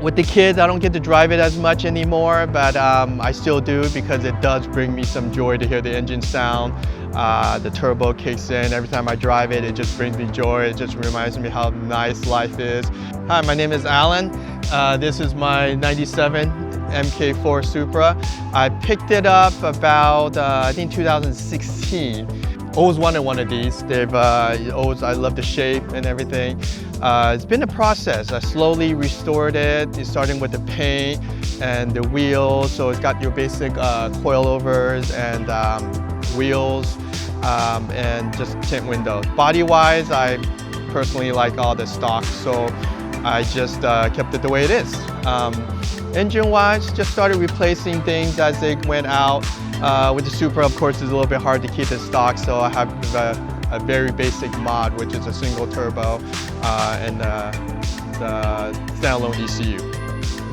With the kids, I don't get to drive it as much anymore, but I still do because it does bring me some joy to hear the engine sound. The turbo kicks in. Every time I drive it, it just brings me joy. It just reminds me how nice life is. Hi, my name is Alan. This is my 97 MK4 Supra. I picked it up about, I think 2016. Always wanted one of these. I love the shape and everything. It's been a process. I slowly restored it, starting with the paint and the wheels. So it's got your basic coilovers and wheels and just tint windows. Body-wise, I personally like all the stock, so I just kept it the way it is. Engine-wise, just started replacing things as they went out. With the Supra, of course, it's a little bit hard to keep it stock, so I have a very basic mod, which is a single turbo and the standalone ECU.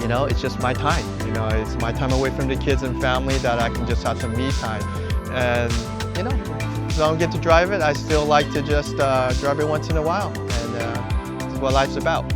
You know, it's just my time. You know, it's my time away from the kids and family that I can just have some me time. And you know, if I don't get to drive it, I still like to just drive it once in a while, and that's what life's about.